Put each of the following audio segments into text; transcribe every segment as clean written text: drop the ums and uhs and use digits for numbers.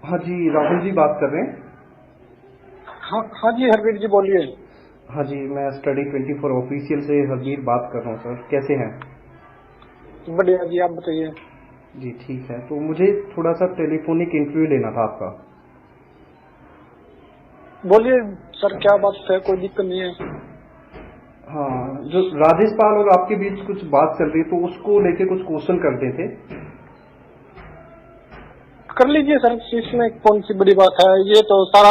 हाँ जी, राहुल जी बात कर रहे हैं। हाँ हाँ जी, हरवीर जी बोलिए। हाँ जी, मैं स्टडी 24 ऑफिशियल से हरवीर बात कर रहा हूँ सर, कैसे हैं? बढ़िया जी, आप बताइए। जी ठीक है, तो मुझे थोड़ा सा टेलीफोनिक इंटरव्यू लेना था आपका। बोलिए सर, क्या बात है, कोई दिक्कत नहीं है। हाँ, जो राजेश पाल और आपके बीच कुछ बात चल रही है तो उसको लेके कुछ क्वेश्चन करते थे। कर लीजिए सर, इसमें कौन सी बड़ी बात है, ये तो सारा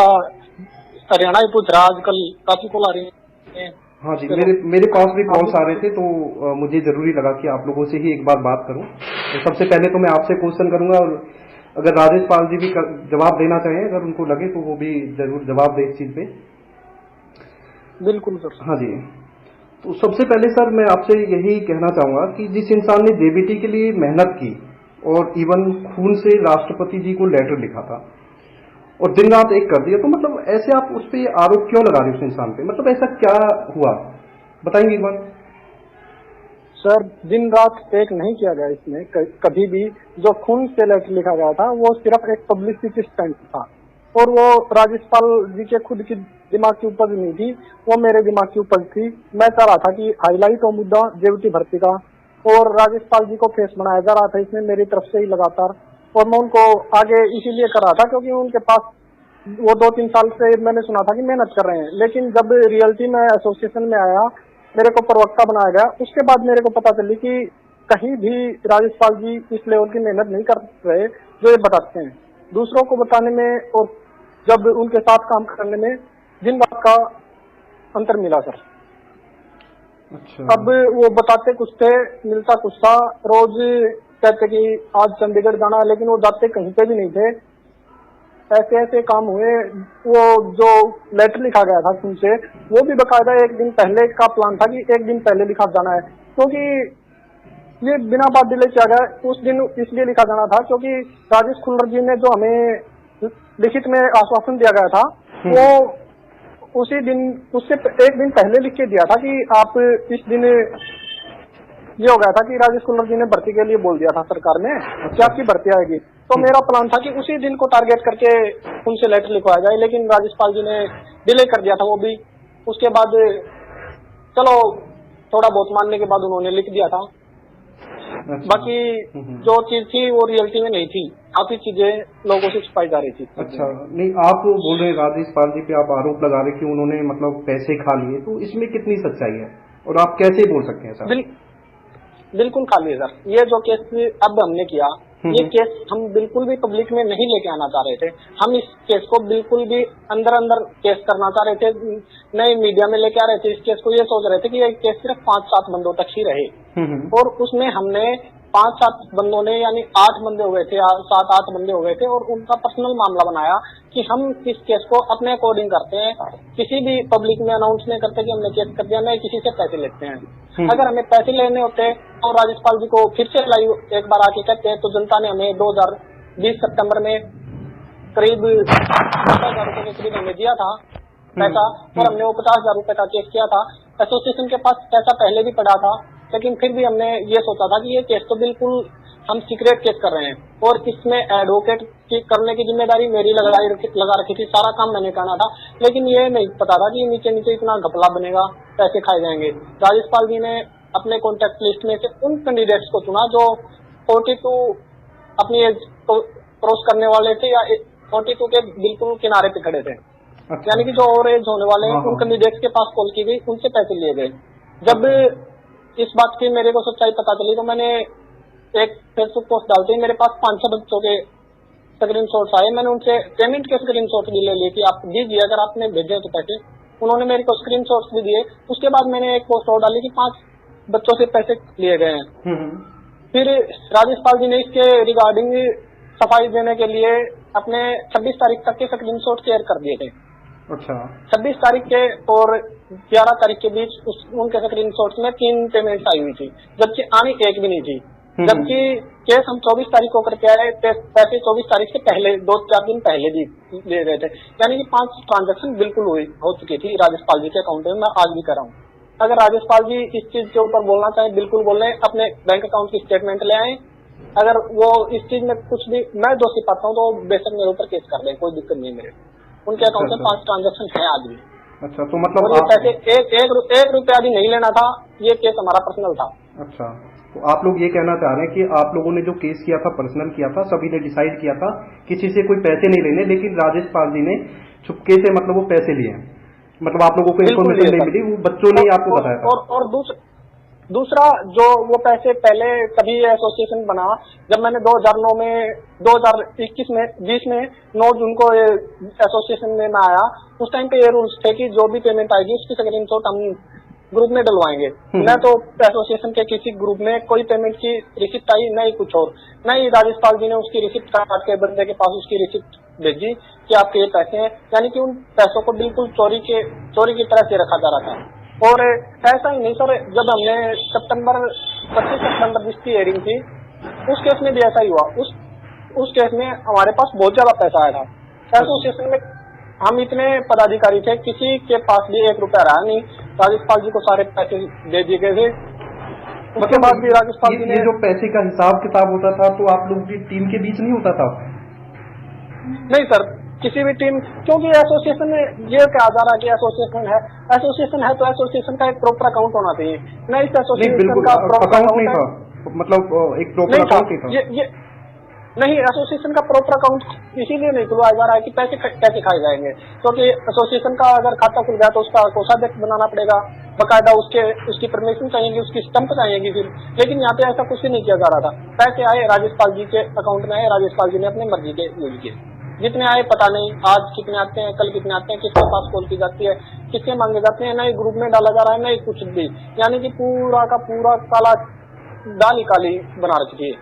हरियाणा ही पूछ रहा है आजकल, काफी कॉल आ रही है। हाँ जी, चलो मेरे पास भी आप कॉल्स आ रहे भी। थे तो मुझे जरूरी लगा कि आप लोगों से ही एक बार बात करूं। तो सबसे पहले तो मैं आपसे क्वेश्चन करूंगा, और अगर राजेश पाल जी भी जवाब देना चाहें, अगर उनको लगे तो वो भी जरूर जवाब दे इस चीज पे। बिल्कुल सर। हाँ जी, तो सबसे पहले सर मैं आपसे यही कहना चाहूंगा कि जिस इंसान ने जेबीटी के लिए मेहनत की और इवन खून से राष्ट्रपति जी को लेटर लिखा था और दिन रात एक कर दिया, तो मतलब ऐसे आप उस पर आरोप क्यों लगा रहे हो उस इंसान पे? मतलब ऐसा क्या हुआ, बताएंगे एक बार? सर दिन रात एक नहीं किया गया इसमें, कभी भी। जो खून से लेटर लिखा गया था वो सिर्फ एक पब्लिसिटी स्टंट था, और वो राजेश जी के खुद की दिमाग की उपज नहीं थी, वो मेरे दिमाग की उपज थी। मैं चाह रहा था कि हाईलाइट हो मुद्दा जेबीटी भर्ती का, और राजेश जी को फेस बनाया जा रहा था इसमें मेरी तरफ से ही लगातार। और मैं उनको आगे इसीलिए कर रहा था क्योंकि उनके पास वो 2-3 साल से मैंने सुना था कि मेहनत कर रहे हैं, लेकिन जब रियलिटी में एसोसिएशन में आया, मेरे को प्रवक्ता बनाया गया, उसके बाद मेरे को पता चली कि कहीं भी राजेश जी इस लेवल की मेहनत नहीं कर रहे जो ये बताते हैं। दूसरों को बताने में और जब उनके साथ काम करने में दिन रात का अंतर मिला सर। अच्छा। अब वो बताते कुछ थे, मिलता कुछ था। रोज कहते कि आज चंडीगढ़ जाना है, लेकिन वो जाते कहीं पे भी नहीं थे। ऐसे ऐसे काम हुए। वो जो लेटर लिखा गया था उनसे, वो भी बकायदा एक दिन पहले का प्लान था कि एक दिन पहले लिखा जाना है, क्योंकि ये बिना बात डिले किया गया। उस दिन इसलिए लिखा जाना था क्योंकि राजेश खुल्लर जी ने जो हमें लिखित में आश्वासन दिया गया था, वो उसी दिन उससे एक दिन पहले लिख के दिया था कि आप इस दिन, ये हो गया था कि राजेश कुल्लर जी ने भर्ती के लिए बोल दिया था सरकार में कि आपकी भर्ती आएगी। तो मेरा प्लान था कि उसी दिन को टारगेट करके उनसे लेटर लिखवाया जाए, लेकिन राजेश जी ने डिले कर दिया था वो भी। उसके बाद चलो थोड़ा बहुत मानने के बाद उन्होंने लिख दिया था। अच्छा। बाकी जो चीज थी वो रियलिटी में नहीं थी, काफी चीजें लोगों से छुपाई जा रही थी। अच्छा, नहीं आप बोल रहे हैं राजेश पाल जी पे आप आरोप लगा रहे कि उन्होंने मतलब पैसे खा लिए, तो इसमें कितनी सच्चाई है और आप कैसे बोल सकते हैं सर? बिल्कुल खाली है सर। ये जो केस अब हमने किया, ये केस हम बिल्कुल भी पब्लिक में नहीं लेके आना चाह रहे थे। हम इस केस को बिल्कुल भी अंदर अंदर केस करना चाह रहे थे, नए मीडिया में लेके आ रहे थे इस केस को। ये सोच रहे थे कि ये केस सिर्फ 5-7 बंदों तक ही रहे, और उसमें हमने 5-7 बंदों ने यानी 8 बंदे हो गए थे, 7-8 बंदे हो गए थे, और उनका पर्सनल मामला बनाया कि हम इस केस को अपने अकॉर्डिंग करते हैं, किसी भी पब्लिक में अनाउंस नहीं करते कि हमने केस कर दिया, नहीं किसी से पैसे लेते हैं। अगर हमें पैसे लेने होते तो राजेश जी को फिर से लाइव एक बार आके कहते हैं, तो जनता ने हमें 2020 सितंबर में करीब 50,000 रुपए के करीब हमें दिया था पैसा, और हमने वो 50,000 रुपए का केस किया था। एसोसिएशन के पास पैसा पहले भी पड़ा था, लेकिन फिर भी हमने ये सोचा था कि ये केस तो बिल्कुल हम सीक्रेट केस कर रहे हैं, और इसमें एडवोकेट की करने की जिम्मेदारी मेरी लगा रखी थी, सारा काम मैंने करना था। लेकिन ये नहीं पता था कि नीचे नीचे इतना घपला बनेगा, पैसे खाए जाएंगे। राजेश जी ने अपने कॉन्टेक्ट लिस्ट में से उन कैंडिडेट्स को चुना जो 42 अपनी एज को क्रॉस करने वाले थे, या 42 के बिल्कुल किनारे पे खड़े थे। अच्छा। यानी कि जो ओवर एज होने वाले हैं, उन कैंडिडेट्स के पास कॉल की गई, उनसे पैसे लिए गए। जब इस बात की मेरे को सच्चाई पता चली, तो मैंने एक फेसबुक पोस्ट डालते ही मेरे पास 500 बच्चों के स्क्रीनशॉट्स आए। मैंने उनसे पेमेंट के स्क्रीनशॉट भी ले लिए कि आप दीजिए अगर आपने भेजे तो पैसे। उन्होंने मेरे को स्क्रीनशॉट्स भी दिए। उसके बाद मैंने एक पोस्ट और डाली कि 5 बच्चों से पैसे लिए गए हैं। फिर राजेश जी ने इसके रिगार्डिंग सफाई देने के लिए अपने 26 तारीख तक के स्क्रीनशॉट शेयर कर दिए थे। अच्छा। 26 तारीख के और 11 तारीख के बीच उनके स्क्रीनशॉट्स में 3 पेमेंट आई हुई थी, जबकि आनी एक भी नहीं थी। जबकि केस हम 24 तारीख को करके आए, पैसे 24 तारीख से पहले 2-4 दिन पहले दिए गए थे। यानी कि 5 ट्रांजेक्शन बिल्कुल हो चुकी थी राजेश जी के अकाउंट में। मैं आज भी कर रहा हूँ। अगर राजेश जी इस चीज के ऊपर बोलना चाहे बिल्कुल बोल रहे हैं, अपने बैंक अकाउंट की स्टेटमेंट ले आए, अगर वो इस चीज में कुछ भी मैं दोषी पाता हूँ तो बेशक मेरे ऊपर केस कर दें, कोई दिक्कत नहीं मेरे। उनके अकाउंट में 5 ट्रांजेक्शन है आज भी। अच्छा, तो मतलब और ये पैसे एक रुपया भी नहीं लेना था, ये केस हमारा पर्सनल था। अच्छा, तो आप लोग ये कहना चाह रहे हैं कि आप लोगों ने जो केस किया था पर्सनल किया था, सभी ने डिसाइड किया था किसी से कोई पैसे नहीं लेने, लेकिन राजेश पाल जी ने चुपके से मतलब वो पैसे लिए हैं, मतलब आप लोगों को इन्फॉर्मेशन नहीं मिली, वो बच्चों ने आपको बताया था। और दूसरा जो वो पैसे पहले कभी एसोसिएशन बना, जब मैंने 2009 में 2021 में 20 में 9 जून को एसोसिएशन में मैं आया, उस टाइम पे ये रूल्स थे कि जो भी पेमेंट आएगी उसकी स्क्रीनशॉट हम ग्रुप में डलवाएंगे। न तो एसोसिएशन के किसी ग्रुप में कोई पेमेंट की रिसिप्ट आई, न ही कुछ और, न ही राजेश पाल जी ने उसकी रिसिप्ट काट के बंदे के पास उसकी रिसिप्ट भेजी कि आपके ये पैसे हैं। यानी कि उन पैसों को बिल्कुल चोरी की तरह से रखा जा रहा था। और ऐसा ही नहीं सर, जब हमने 25 सितंबर जिसकी हेयरिंग थी, उस केस में भी ऐसा ही हुआ। उस केस में हमारे पास बहुत ज्यादा पैसा आया था। एसोसिएशन में हम इतने पदाधिकारी थे, किसी के पास भी 1 रुपया रहा नहीं। राजेश पाल जी को सारे पैसे दे दिए गए थे। उसके बाद भी राजेश पाल जी ने, ये जो पैसे का हिसाब किताब होता था तो आप लोग की टीम के बीच नहीं होता था? नहीं सर, किसी भी टीम, क्योंकि एसोसिएशन में ये कहा जा रहा है कि एसोसिएशन है तो एसोसिएशन का एक प्रॉपर अकाउंट होना चाहिए। नहीं, इस एसोसिएशन का प्रॉपर अकाउंट नहीं था, मतलब एक प्रॉपर अकाउंट नहीं था। ये नहीं, एसोसिएशन का प्रॉपर अकाउंट इसीलिए नहीं खुलवाया जा रहा है कि पैसे कैसे खाए जाएंगे, क्योंकि एसोसिएशन का अगर खाता खुल गया तो उसका कोषाध्यक्ष बनाना पड़ेगा, बकायदा उसकी परमिशन चाहिएगी, उसकी स्टंप चाहिएगी फिर। लेकिन यहाँ पे ऐसा कुछ भी नहीं किया जा रहा था। पैसे आए राजेश पाल जी के अकाउंट में आए, राजेश पाल जी ने अपनी मर्जी के यूज किए। जितने आए पता नहीं, आज कितने आते हैं, कल कितने आते हैं, किसके पास कॉल की जाती है, किससे मांगे जाते हैं, नए ग्रुप में डाला जा रहा है, नहीं कुछ भी। यानी कि पूरा का पूरा काला दाल काली बना रखी है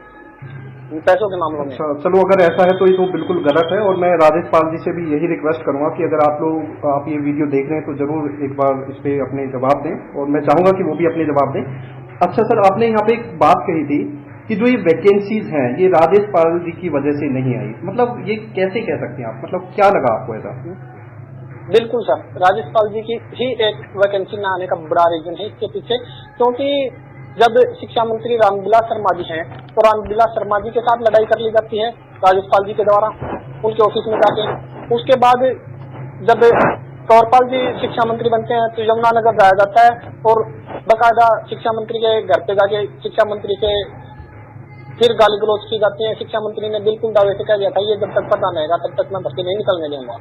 पैसों के मामलों में। अच्छा, चलो अगर ऐसा है तो ये तो बिल्कुल गलत है, और मैं राजेश पाल जी से भी यही रिक्वेस्ट करूंगा कि अगर आप ये वीडियो देख रहे हैं तो जरूर एक बार इस पे अपने जवाब दें, और मैं चाहूंगा कि वो भी अपने जवाब दें। अच्छा सर, आपने यहाँ पे एक बात कही थी कि जो ये वैकेंसीज हैं ये राजेश पाल जी की वजह से नहीं आई, मतलब ये कैसे कह सकते हैं आप, मतलब क्या लगा आपको ऐसा? बिल्कुल सर, राजेश पाल जी की ही एक वैकेंसी न आने का बड़ा रीजन है इसके पीछे, क्योंकि जब शिक्षा मंत्री रामविलास शर्मा जी हैं तो रामविलास शर्मा जी के साथ लड़ाई कर ली जाती है राजेश पाल जी के द्वारा उनके ऑफिस में जाके। उसके बाद जब कौरपाल जी शिक्षा मंत्री बनते हैं तो यमुनानगर जाया जाता है और बाकायदा शिक्षा मंत्री के घर पे जाके शिक्षा मंत्री से फिर गाली गलौज की जाती है। शिक्षा मंत्री ने बिल्कुल दावे से कह दिया था, ये जब तक पता नहीं रहेगा तब तक मैं भर्ती नहीं निकलने दूंगा।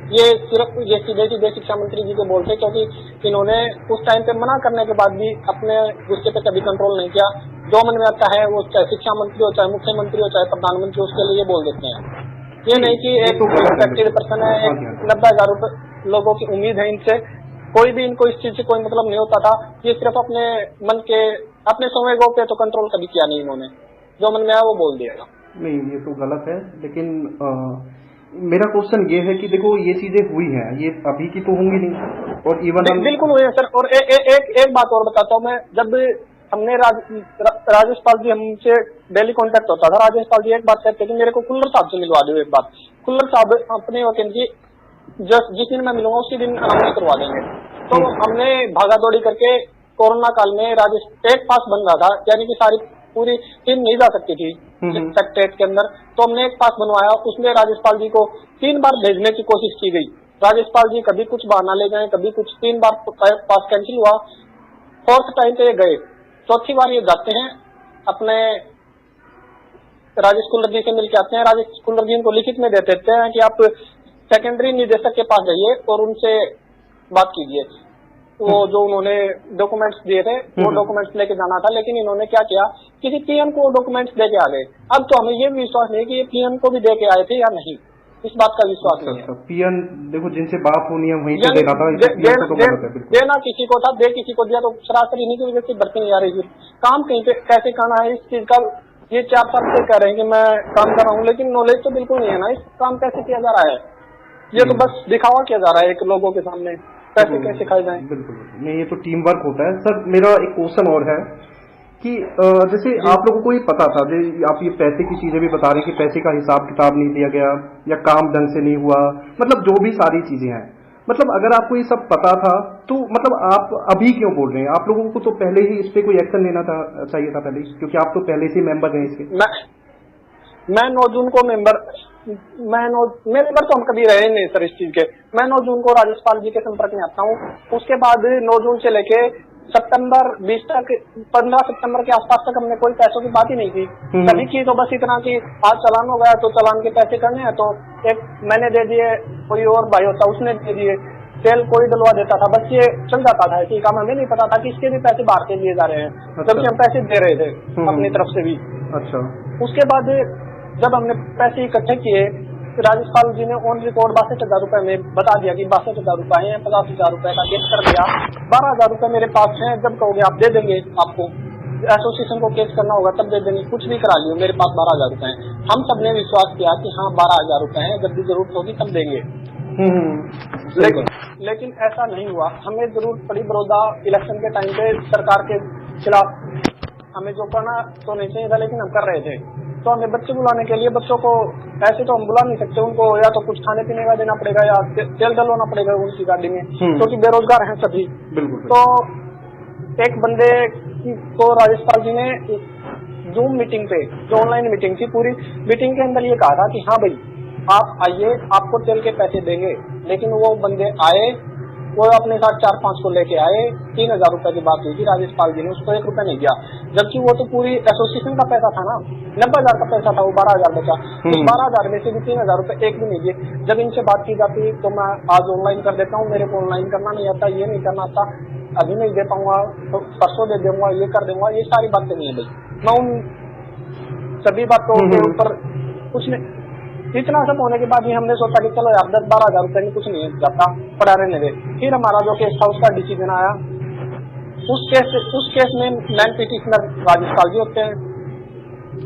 ये सिर्फ ये सीधे शिक्षा मंत्री जी को बोलते, क्योंकि इन्होंने उस टाइम पे मना करने के बाद भी अपने गुस्से पे कभी कंट्रोल नहीं किया। जो मन में आता है वो चाहे शिक्षा मंत्री हो, चाहे मुख्यमंत्री हो, चाहे प्रधानमंत्री, उसके लिए बोल देते हैं। ये नहीं कि एक रिस्पेक्टेड पर्सन है, 90,000 लोगों की उम्मीद है इनसे, कोई भी इनको इस चीज से कोई मतलब नहीं होता था। ये सिर्फ अपने मन के अपने संवेगों पे तो कंट्रोल कभी किया नहीं इन्होंने, जो मन में आया वो बोल दिया। नहीं, ये तो गलत है, लेकिन मेरा क्वेश्चन ये है कि देखो ये चीजें हुई हैं, ये अभी की तो होंगी नहीं, और इवन बिल्कुल हुई है सर। और एक बात और बताता हूँ मैं, जब हमने राजेश पाल जी हमसे डेली कांटेक्ट होता था, राजेश पाल जी एक बात कहते कि मेरे को कुल्लर साहब से मिलवा दो। एक बात, कुल्लर साहब अपने वैकेंसी जिस दिन मैं मिलूंगा उसी दिन अनाउंस करवा देंगे। तो हमने भागा दौड़ी करके कोरोना काल में राजेश एक पास बन रहा था, यानी कि सारी पूरी टीम नहीं जा सकती थी सेक्रेटरीट के अंदर, तो हमने एक पास बनवाया। उसमें राजेश पाल जी को 3 बार भेजने की कोशिश की गई। राजेश पाल जी कभी कुछ बहाना ले गए, कभी कुछ, 3 बार पास कैंसिल हुआ। 4th टाइम पे गए, 4थी बार ये जाते हैं, अपने राजेश कुल्लर जी से मिलकर आते हैं। राजेश कुल्लर जी उनको लिखित में दे देते हैं कि आप सेकेंडरी निदेशक के पास जाइए और उनसे बात कीजिए। वो जो उन्होंने डॉक्यूमेंट्स दिए थे वो डॉक्यूमेंट्स लेके जाना था, लेकिन इन्होंने क्या किया, किसी पीएम को डॉक्यूमेंट्स दे के आ गए। अब तो हमें ये भी विश्वास नहीं कि ये पीएम को भी दे के आए थे या नहीं, इस बात का विश्वास नहीं है। पीएम देखो जिनसे बात होनी है वहीं पे देना था, देना किसी को था, दे किसी को दिया, तो सरासर इन्हीं की वजह से भर्ती नहीं आ रही थी। काम कहीं पे कैसे करना है इस चीज का ये 4 साल से कह रहे हैं कि मैं काम कर रहा हूँ, लेकिन नॉलेज तो बिल्कुल नहीं है ना, इस काम कैसे किया जा रहा है। ये तो बस दिखावा किया जा रहा है एक लोगों के सामने, पैसे कैसे खाए जाएं। बिल्कुल नहीं, ये तो टीम वर्क होता है। सर मेरा एक क्वेश्चन और है कि जैसे आप लोगों को ये पता था, आप ये पैसे की चीजें भी बता रहे कि पैसे का हिसाब किताब नहीं दिया गया या काम ढंग से नहीं हुआ, मतलब जो भी सारी चीजें हैं, मतलब अगर आपको ये सब पता था तो मतलब आप अभी क्यों बोल रहे हैं? आप लोगों को तो पहले ही इस पे कोई एक्शन लेना चाहिए था पहले, क्योंकि आप तो पहले से मेंबर हैं इसके। मैं 9 जून को मेंबर तो हम कभी रहे नहीं सर इस चीज के। मैं 9 जून को राज्यपाल जी के संपर्क में आता हूँ। उसके बाद 9 जून से लेके सितंबर 20 तक, 15 सितंबर के आसपास तक हमने कोई पैसों की बात ही नहीं की। सभी की तो बस इतना कि आज चालान हो गया तो चालान के पैसे करने हैं, तो एक मैंने दे दिए, कोई और भाई होता उसने दे दिए, तेल कोई डलवा देता था, बस ये चल जाता था। ऐसी काम हमें नहीं पता था कि इसके भी पैसे बाहर से लिए जा रहे हैं, जबकि हम पैसे दे रहे थे अपनी तरफ से भी। अच्छा। उसके बाद जब हमने पैसे इकट्ठे किए, राज्यपाल जी ने ऑन रिकॉर्ड 62,000 रुपए में बता दिया कि 62,000 रुपए हैं, 50,000 रुपए का गिफ्ट कर दिया। 12,000 रुपए मेरे पास हैं, जब कहोगे आप दे देंगे, आपको एसोसिएशन को केस करना होगा तब दे देंगे, कुछ भी करा लियो, मेरे पास 12,000 रुपए हैं। हम सबने विश्वास किया कि हाँ 12,000 रुपए हैं, जब भी जरूरत होगी तब देंगे। लेकिन ऐसा नहीं हुआ। हमें जरूरत पड़ी बड़ौदा इलेक्शन के टाइम पे सरकार के खिलाफ, हमें जो करना तो नहीं चाहिए था लेकिन हम कर रहे थे। तो हमें बच्चे बुलाने के लिए, बच्चों को ऐसे तो हम बुला नहीं सकते, उनको या तो कुछ खाने पीने का देना पड़ेगा या तेल डलवाना पड़ेगा उनकी गाड़ी में, क्योंकि बेरोजगार हैं सभी। तो एक बंदे को राज्यपाल जी ने जूम मीटिंग पे, जो ऑनलाइन मीटिंग थी, पूरी मीटिंग के अंदर ये कहा था कि हाँ भाई आप आइए, आपको तेल के पैसे देंगे। लेकिन वो बंदे आए, वो अपने साथ 4-5 को लेके आए, 3,000 रुपए की बात हुई थी, राज्यपाल जी ने उसको 1 रुपया नहीं दिया, जबकि वो तो पूरी एसोसिएशन का पैसा था ना, 90,000 का पैसा था, वो 12,000 बचा। उस 12,000 में से भी 3,000 रुपए एक भी नहीं दिए। जब इनसे बात की जाती तो मैं आज ऑनलाइन कर देता हूँ, मेरे को ऑनलाइन करना नहीं आता, ये नहीं करना आता, अभी नहीं दे पाऊंगा, तो परसों दे दूंगा, ये कर दूंगा, ये सारी बातें नहीं है भाई। मैं उन सभी बातों के ऊपर कुछ नहीं, इतना सब होने के बाद भी हमने सोचा कि चलो यार 10-12 हजार रुपए में कुछ नहीं जाता, पड़ा रहने दे। फिर हमारा जो केस था उसका डिसीजन आया। उस केस में मैन पिटिशनर राज्यपाल जी होते हैं।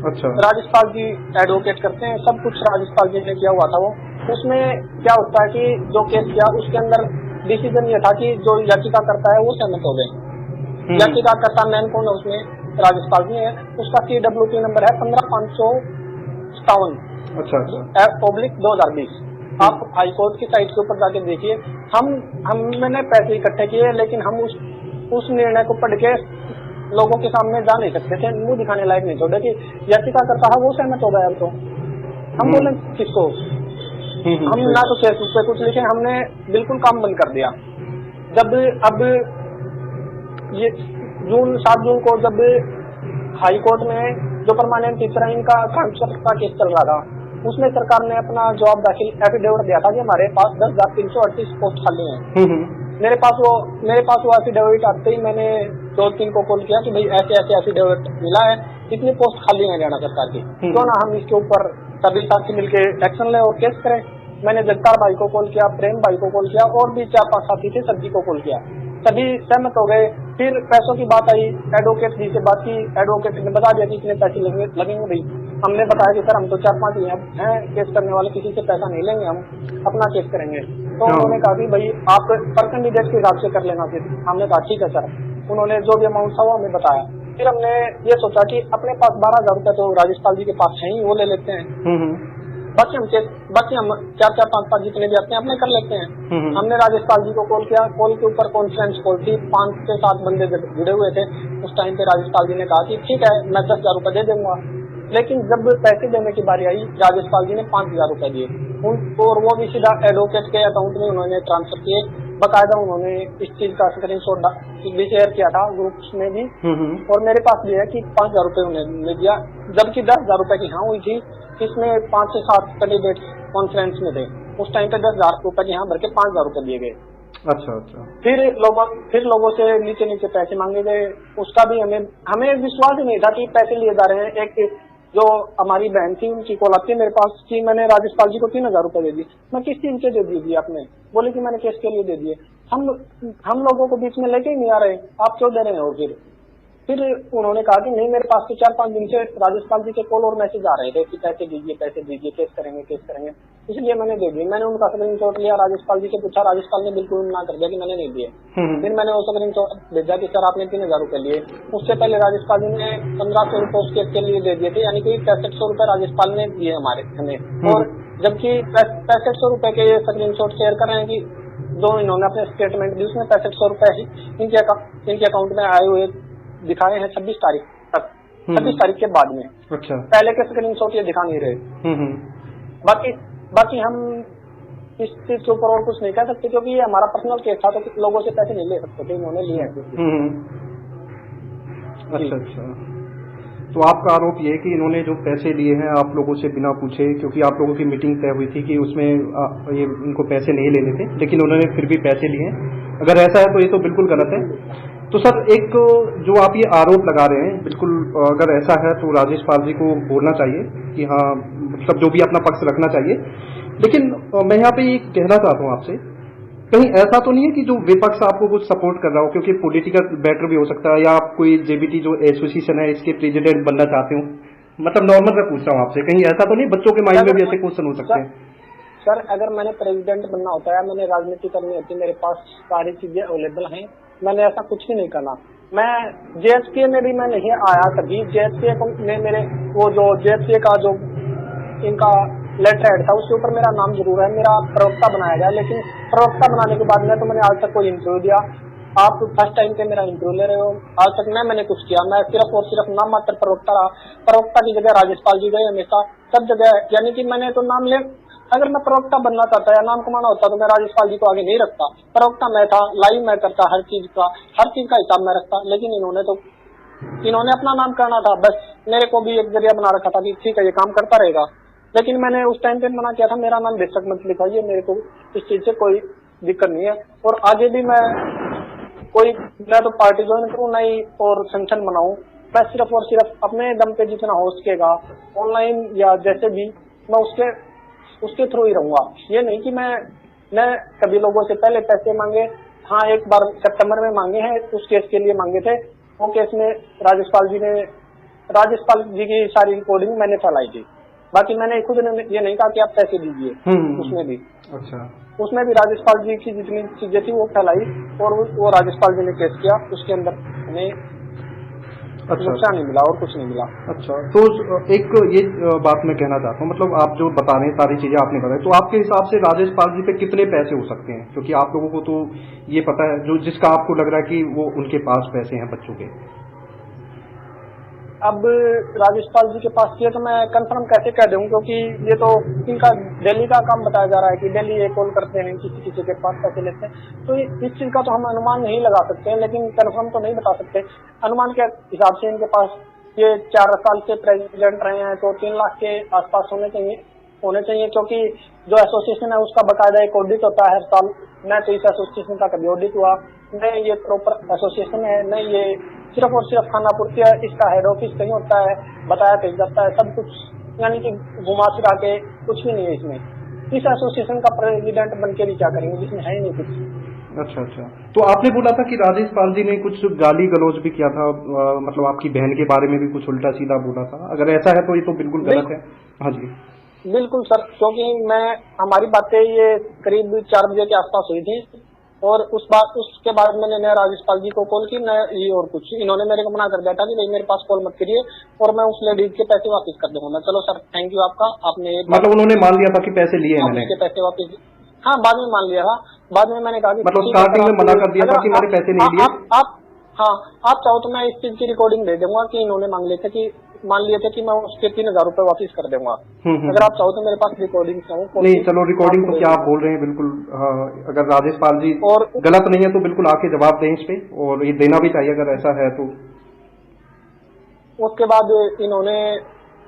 अच्छा। राज्यपाल जी एडवोकेट करते हैं, सब कुछ राज्यपाल जी ने किया हुआ था। वो उसमें क्या होता है कि जो केस किया उसके अंदर डिसीजन ये था कि जो याचिका करता है वो सहमत हो गए। याचिका करता मैन कौन है उसमें? राज्यपाल जी है। उसका CWP नंबर है 15,557। अच्छा। /2020। आप हाईकोर्ट की साइट के ऊपर जाके देखिए। हमने पैसे इकट्ठे किए, लेकिन हम उस निर्णय को पढ़ के लोगों के सामने जा नहीं सकते थे, मुंह दिखाने लायक नहीं छोड़े कि याचिका करता है वो सहमत हो गया। अब तो हम बोले किसको, हम ना तो फेसबुक पे कुछ लिखे, हमने बिल्कुल काम बंद कर दिया। जब अब ये 7 जून को जब हाई कोर्ट में जो परमानेंट टीचर है इनका ट्रांसफर का केस चल रहा था, उसमें सरकार ने अपना जवाब दाखिल एफिडेविट दिया था कि हमारे पास 10,338 पोस्ट खाली हैं। मेरे पास वो एफिडेविट आते ही मैंने 2-3 को कॉल किया कि भाई ऐसे एफिडेविट मिला है, इतनी पोस्ट खाली है हरियाणा सरकार की, क्यों ना हम इसके ऊपर सभी साथी मिलकर एक्शन लें और केस करें। मैंने जगतार भाई को कॉल किया, प्रेम भाई को कॉल किया, और भी 4-5 साथी थे, सभी को कॉल किया, सभी सहमत हो गए। फिर पैसों की बात आई, एडवोकेट जी से बात की, एडवोकेट ने बता दिया कि इतने पैसे लगेंगे भाई। हमने बताया कि सर हम तो 4-5 ही हैं केस करने वाले, किसी से पैसा नहीं लेंगे, हम अपना केस करेंगे। तो उन्होंने कहा कि भाई आप पर कैंडिडेट के हिसाब से कर लेना। फिर हमने कहा ठीक है सर। उन्होंने जो भी अमाउंट था वो हमें बताया। फिर हमने ये सोचा कि अपने पास 12,000 रुपए तो राज्यपाल जी के पास है ही, वो ले लेते हैं। बाकी हम 4-5 जितने भी आते हैं अपने कर लेते हैं। हमने राज्यपाल जी को कॉल किया, कॉल के ऊपर कॉन्फ्रेंस कॉल थी, 5 से 7 बंदे जुड़े हुए थे। उस टाइम पे राज्यपाल जी ने कहा कि ठीक है मैं 10,000 रुपए दे दूंगा। लेकिन जब पैसे देने की बारी आई, राज्यपाल जी ने 5,000 रुपए दिए, और वो भी सीधा एडवोकेट के अकाउंट में उन्होंने ट्रांसफर किए। बकायदा उन्होंने इस चीज का स्क्रीनशॉट भी शेयर किया था ग्रुप्स में भी, और मेरे पास भी है कि 5,000 रुपए उन्होंने दिया, जबकि 10,000 रुपए की हाँ हुई थी। इसमें 5 से 7 कैंडिडेट कॉन्फ्रेंस में थे। उस टाइम पे 10,000 रुपए की हाँ भर के 5,000 रुपए दिए गए। अच्छा। फिर लोगों से नीचे पैसे मांगे गए। उसका भी हमें विश्वास ही नहीं था कि पैसे लिए जा रहे हैं। एक जो हमारी बहन थी उनकी कॉल आती है मेरे पास कि मैंने राज्यपाल जी को 3,000 रुपए दे दिए। मैं किस चीज के दे दिए आपने? बोले कि मैंने केस के लिए दे दिए। हम लोगों को बीच में लेके ही नहीं आ रहे, आप क्यों दे रहे हैं? और फिर उन्होंने कहा कि नहीं, मेरे पास तो 4-5 दिन से राज्यपाल जी के कॉल और मैसेज आ रहे थे कि पैसे दीजिए, केस करेंगे, इसलिए मैंने दे दिए। मैंने उनका स्क्रीनशॉट लिया, राज्यपाल जी से पूछा, राज्यपाल ने बिल्कुल मना कर दिया कि मैंने नहीं दिए। फिर मैंने वो स्क्रीनशॉट भेजा कि सर आपने 3,000 रुपए लिए। उससे पहले राज्यपाल जी ने 1,500 रुपए उस केस के लिए दे दिए थे, यानी कि 6,500 रुपए राज्यपाल ने दिए हमें। और जबकि 6,500 रुपए के स्क्रीनशॉट शेयर कर रहे हैं कि जो इन्होंने अपने स्टेटमेंट दी उसमें 6500 रुपए ही इनके अकाउंट में आए हुए दिखाए हैं 26 तारीख तक, 26 तारीख के बाद में। अच्छा, पहले के स्क्रीनशॉट ये दिखा नहीं रहे। बाकी हम इस चीज के ऊपर और कुछ नहीं कह सकते, क्योंकि ये हमारा पर्सनल केस था, तो लोगों से पैसे नहीं ले सकते थे, इन्होंने लिए हैं। अच्छा अच्छा, तो आपका आरोप ये है कि इन्होंने जो पैसे लिए हैं आप लोगों से बिना पूछे, क्योंकि आप लोगों की मीटिंग तय हुई थी कि उसमें ये इनको पैसे नहीं लेने थे, लेकिन उन्होंने फिर भी पैसे लिए हैं। अगर ऐसा है तो ये तो बिल्कुल गलत है। तो सर, एक जो आप ये आरोप लगा रहे हैं, बिल्कुल अगर ऐसा है तो राजेश पाल जी को बोलना चाहिए कि हाँ, मतलब जो भी अपना पक्ष रखना चाहिए। लेकिन मैं यहाँ पे ये कहना चाहता हूँ आपसे, कहीं ऐसा तो नहीं है कि जो विपक्ष आपको कुछ सपोर्ट कर रहा हो, क्योंकि पॉलिटिकल बैटर भी हो सकता है, या आप कोई जेबीटी जो एसोसिएशन है इसके प्रेसिडेंट बनना चाहते हो? मतलब नॉर्मल मैं पूछ रहा हूँ आपसे, कहीं ऐसा तो नहीं बच्चों के माइंड में भी ऐसे क्वेश्चन हो सकते हैं? सर, अगर मैंने प्रेसिडेंट बनना होता है, मैंने राजनीति करनी होती, मेरे पास सारी चीजें अवेलेबल हैं, मैंने ऐसा कुछ भी नहीं करना। मैं जेएचपीए में भी मैं नहीं आया कभी। जेएचपीए में मेरे वो जो जेएचपीए का जो इनका लेटर हेड था उसके ऊपर मेरा नाम जरूर है, मेरा प्रवक्ता बनाया गया, लेकिन प्रवक्ता बनाने के बाद में तो मैंने आज तक कोई इंटरव्यू दिया। आप फर्स्ट टाइम पे मेरा इंटरव्यू ले रहे हो। आज तक मैंने कुछ किया, मैं सिर्फ और सिर्फ नाम मात्र प्रवक्ता रहा। प्रवक्ता की जगह राजेश पाल जी गए हमेशा सब जगह, यानी कि मैंने तो नाम ले, अगर मैं प्रवक्ता बनना चाहता या नाम कमाना होता तो मैं राजेश पाल जी को आगे नहीं रखता। प्रवक्ता मैं था, लाइव मैं करता, हर चीज का हिसाब मैं रखता, लेकिन इन्होंने अपना नाम करना था, बस मेरे को भी एक जरिया बना रखा था कि ठीक है ये काम करता रहेगा। लेकिन मैंने उस टाइम पे मना किया था, मेरा नाम बेशक मत लिखाइए, मेरे को इस चीज से कोई दिक्कत नहीं है। और आगे भी मैं तो पार्टी ज्वाइन करूँ नहीं और संगठन बनाऊं, मैं सिर्फ और सिर्फ अपने दम पे जितना हो सकेगा ऑनलाइन या जैसे भी मैं उसके थ्रू ही रहूंगा। ये नहीं कि मैं कभी लोगों से पहले पैसे मांगे। हाँ, एक बार सितंबर में मांगे हैं, उस केस के लिए मांगे थे। वो केस में राजेश पाल जी की सारी रिकॉर्डिंग मैंने फैलाई थी। बाकी मैंने खुद ने ये नहीं कहा कि आप पैसे दीजिए। उसमें भी उसमें भी राजेश पाल जी की जितनी चीजें थी वो फैलाई, और वो राजेश पाल जी ने केस किया, उसके अंदर हमें नुकसान नहीं मिला और कुछ नहीं मिला। अच्छा, तो एक ये बात मैं कहना चाहता हूँ, मतलब आप जो बता रहे हैं सारी चीजें आपने बताई, तो आपके हिसाब से राजेश पाल जी पे कितने पैसे हो सकते हैं? क्योंकि आप लोगों को तो ये पता है, जो जिसका आपको लग रहा है कि वो उनके पास पैसे हैं बच्चों के। अब राजेश पाल जी के पास ये तो मैं कंफर्म कैसे कह दूं, क्योंकि ये तो इनका दिल्ली का काम बताया जा रहा है कि दिल्ली ये कॉल करते हैं, किसी के पास पैसे लेते हैं, तो इस चीज का तो हम अनुमान नहीं लगा सकते हैं, लेकिन कंफर्म तो नहीं बता सकते। अनुमान के हिसाब से इनके पास ये 4 साल से प्रेसिडेंट रहे हैं, तो 3 लाख के आसपास होने चाहिए, क्योंकि जो एसोसिएशन है उसका बकायदा एक ऑडिट होता है हर साल। न तो इस एसोसिएशन का कभी ऑडिट हुआ, न ये प्रॉपर एसोसिएशन है, न ये सिर्फ और सिर्फ खाना पूर्ति है, इसका हेड ऑफिस कहीं होता है, बताया कहीं जाता है, सब कुछ यानी कि घुमा फिरा के कुछ भी नहीं है इसमें। इस एसोसिएशन का प्रेसिडेंट बन के भी क्या करेंगे जिसमें है ही नहीं कुछ। अच्छा, तो आपने बोला था कि राजेश पाल जी ने कुछ गाली गलौज भी किया था, मतलब आपकी बहन के बारे में भी कुछ उल्टा सीधा बोला था। अगर ऐसा है तो ये तो बिल्कुल गलत है। हाँ जी, बिल्कुल सर, क्योंकि हमारी बातें ये करीब 4 बजे के आसपास हुई थी, और उसके बाद मैंने न राजेश पाल जी को कॉल की, न ये और कुछ। इन्होंने मेरे को मना कर दिया था कि भाई मेरे पास कॉल मत करिए, और मैं उस लेडीज के पैसे वापस कर दूंगा। मैं चलो सर थैंक यू आपका, आपने मतलब उन्होंने मान लिया था कि पैसे लिए हैं मैंने, पैसे वापस। हाँ, बाद में मान लिया था, बाद में मैंने कहा कि मतलब स्टार्टिंग में मना कर दिया था कि मैंने पैसे नहीं लिए। आप चाहो तो मैं इस चीज की रिकॉर्डिंग दे दूंगा कि इन्होंने मान लिए थे कि मैं उसके 3000 रुपए वापस कर दूंगा। अगर आप चाहो तो मेरे पास रिकॉर्डिंग नहीं, चलो रिकॉर्डिंग तो क्या आप बोल रहे हैं, बिल्कुल। अगर राजेश पाल जी और गलत नहीं है तो बिल्कुल आके जवाब दें इस पे, और ये देना भी चाहिए अगर ऐसा है तो। उसके बाद इन्होंने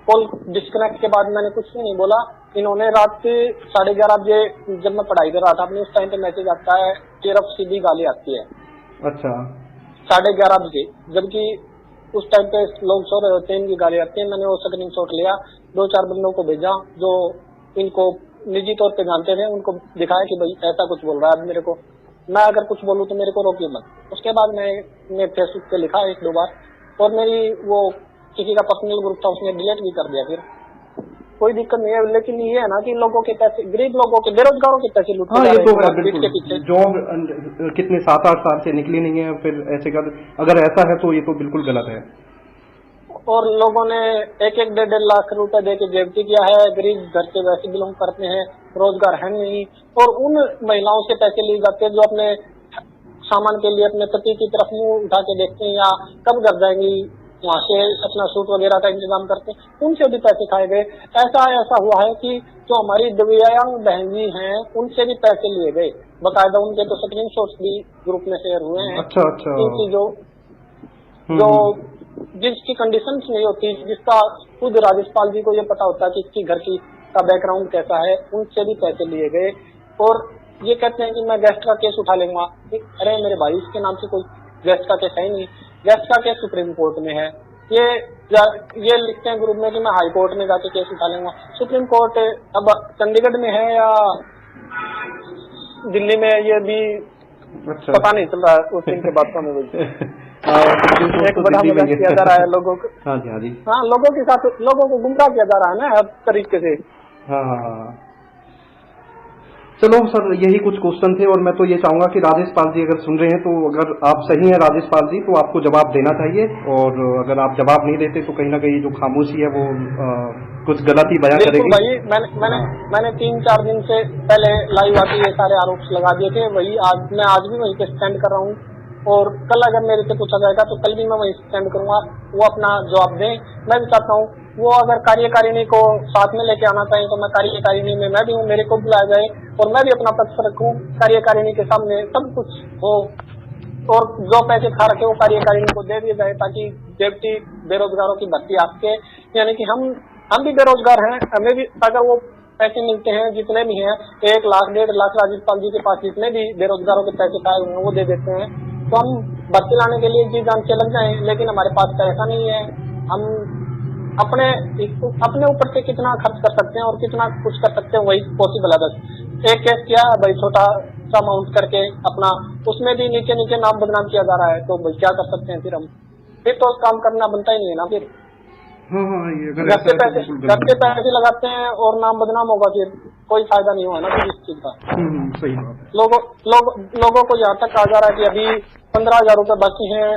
कॉल डिस्कनेक्ट के बाद मैंने कुछ भी नहीं बोला। इन्होंने रात 11:30 बजे जब मैं पढ़ाई कर रहा था अपने, उस टाइम पे मैसेज आता है, सिर्फ सीधी गाली आती है। अच्छा, 11:30 बजे, जबकि उस टाइम पे लोग सो रहे होते हैं, इनकी गाली आती है। मैंने वो स्क्रीन शॉट लिया, 2-4 बंदों को भेजा जो इनको निजी तौर पे जानते थे, उनको दिखाया कि भाई ऐसा कुछ बोल रहा है। अब मेरे को, मैं अगर कुछ बोलूँ तो मेरे को रोकिए मत। उसके बाद मैं फेसबुक पे लिखा 1-2 बार, और मेरी वो किसी का पर्सनल ग्रुप था उसने डिलीट भी कर दिया। फिर कोई दिक्कत नहीं है, लेकिन ये है ना कि लोगों के पैसे, गरीब लोगों के, बेरोजगारों के पैसे लूट ये तो है बिल्कुल। जॉब कितने 7-8 साल से निकली नहीं है, फिर ऐसे कर, अगर ऐसा है तो ये तो बिल्कुल गलत है। और लोगों ने 1-1 लाख रुपए दे के जेबटी किया है। गरीब घर से वैसे बिलोंग करते हैं, रोजगार है नहीं, और उन महिलाओं से पैसे लिए जाते हैं जो अपने सामान के लिए अपने पति की तरफ मुंह उठा के देखते हैं या कब घर जाएंगी, वहां से अपना सूट वगैरह का इंतजाम करते हैं, उनसे भी पैसे खाए गए। ऐसा हुआ है कि जो हमारी दिव्यांग बहन जी हैं उनसे भी पैसे लिए गए, बकायदा उनके तो स्क्रीन शॉट्स भी ग्रुप में शेयर हुए हैं। अच्छा। इनकी जो जिसकी कंडीशंस नहीं होती, जिसका खुद राजेशपाल जी को ये पता होता है कि इसकी घर की का बैकग्राउंड कैसा है, उनसे भी पैसे लिए गए। और ये कहते हैं कि मैं गेस्ट का केस उठा लूंगा। अरे मेरे भाई, इसके नाम से कोई गेस्ट का केस है ही नहीं। गेस्ट का केस सुप्रीम कोर्ट में है। ये लिखते हैं ग्रुप में कि मैं हाई कोर्ट में जाके केस उठा लूंगा। सुप्रीम कोर्ट अब चंडीगढ़ में है या दिल्ली में, ये भी पता नहीं चल रहा है। उस दिन के बाद तो हमें एक बड़ा मजाक किया जा रहा है लोगों को। हाँ, लोगों को गुमराह किया जा रहा है ना हर तरीके से। हाँ। चलो सर, यही कुछ क्वेश्चन थे, और मैं तो ये चाहूंगा कि राजेशपाल जी अगर सुन रहे हैं तो अगर आप सही हैं राजेशपाल जी, तो आपको जवाब देना चाहिए, और अगर आप जवाब नहीं देते तो कहीं ना कहीं जो खामोशी है वो कुछ गलत ही बयां करेगी। भाई, मैंने 3-4 दिन से पहले लाइव आके ये सारे आरोप लगा दिए थे। मैं आज भी वहीं पे स्टैंड कर रहा हूँ, और कल अगर मेरे से पूछा जाएगा तो कल भी मैं वहीं स्टैंड करूंगा। वो अपना जवाब दें। मैं भी चाहता हूँ वो अगर कार्यकारिणी को साथ में लेके आना चाहिए तो मैं कार्यकारिणी में मैं भी हूँ, मेरे को बुलाया जाए और मैं भी अपना पक्ष रखूं, कार्यकारिणी के सामने सब कुछ हो, और जो पैसे खा रखे वो कार्यकारिणी को दे दिए जाए, ताकि जेबटी बेरोजगारों की भर्ती आपके, यानी कि हम भी बेरोजगार हैं, हमें भी अगर वो पैसे मिलते हैं जितने भी हैं 1 लाख 1.5 लाख राजेशपाल जी के पास जितने भी बेरोजगारों के पैसे खाए हुए हैं वो दे देते हैं, तो हम भर्ती लाने के लिए जी जान से लग जाए। लेकिन हमारे पास पैसा नहीं है। हम अपने ऊपर से कितना खर्च कर सकते हैं और कितना कुछ कर सकते हैं वही पॉसिबल है। बस एक केस किया भाई, छोटा सा अमाउंट करके अपना, उसमें भी नीचे नाम बदनाम किया जा रहा है, तो भाई क्या कर सकते हैं फिर तो काम करना बनता ही नहीं है ना। फिर घर के पैसे लगाते हैं और नाम बदनाम होगा, फिर कोई फायदा नहीं हुआ ना फिर इस चीज का। सही बात है। लोगों को यहाँ तक कहा जा रहा है कि अभी 15,000 रुपए बाकी हैं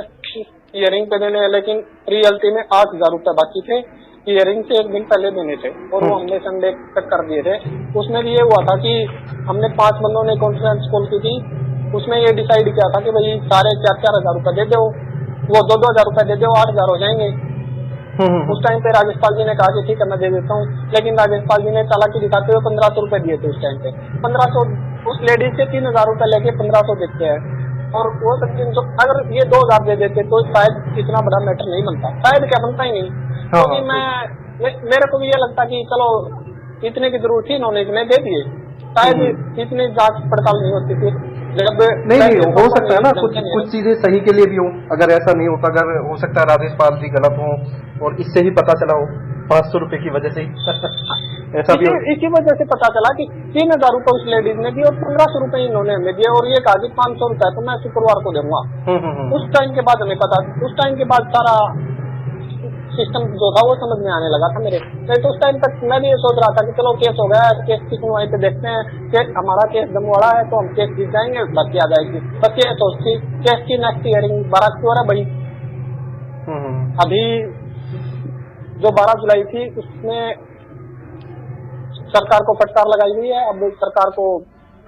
इयरिंग पे देने हैं, लेकिन रियलिटी में 8,000 रुपए बाकी थे। इयरिंग से 1 दिन पहले देने थे और वो हमने संडे तक कर दिए थे। उसमें भी ये हुआ था कि हमने 5 बंदों ने कॉन्फ्रेंस कॉल की थी, उसमें ये डिसाइड किया था कि भाई सारे 4-4 हजार रुपए दे दो, वो 2-2 हजार रुपए दे दो, 8,000 हो जाएंगे। उस टाइम पे राजेशपाल जी ने कहा कि ठीक है मैं दे देता हूँ, लेकिन राजेशपाल जी ने चालाकी दिखाते हुए 1,500 रुपए दिए थे उस टाइम पे। 1,500 उस लेडीज से 3,000 रुपए लेके 1,500 देते हैं, और वो अगर ये 2,000 दे देते तो शायद इतना बड़ा मैटर नहीं बनता, शायद क्या बनता ही नहीं। क्योंकि मेरे को भी ये लगता कि चलो इतने की जरूरत थी, इन्होंने इतने दे दिए, शायद इतनी जांच पड़ताल नहीं होती थी। जब नहीं हो सकता है ना, कुछ चीजें सही के लिए भी हो, अगर ऐसा नहीं होता, अगर हो सकता है राजेशपाल जी गलत हो और इससे ही पता चला हो 500 रुपए की वजह से ही ऐसा भी इसी वजह से पता चला कि 3,000 रुपए उस लेडीज ने दिए और 1,500 रुपए इन्होंने हमें दिए, और ये कहा कि 500 रुपए तो मैं शुक्रवार को दूंगा। उस टाइम के बाद हमें पता, उस टाइम के बाद सारा सिस्टम जो था वो समझ में आने लगा था मेरे। नहीं तो उस टाइम तक मैं भी ये सोच रहा था कि चलो केस हो गया, केस की सुनवाई पे देखते हैं, कि हमारा केस जमवाड़ा है तो हम केस जीत जाएंगे, भर्ती आ जाएगी। बस ये सोचती केस की नेक्स्ट हियरिंग 12 को है भाई। अभी जो 12 जुलाई थी उसमें सरकार को फटकार लगाई हुई है, अब सरकार को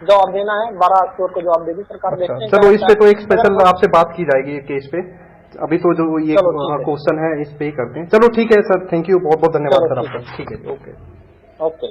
जवाब देना है, 12 अक्टूबर को जवाब देगी सरकार। देखते हैं। चलो इस पे तो एक स्पेशल आपसे बात की जाएगी केस पे, अभी तो जो ये क्वेश्चन है इस पे ही करते हैं। चलो ठीक है सर, थैंक यू, बहुत बहुत धन्यवाद सर आपका। ठीक है, ओके।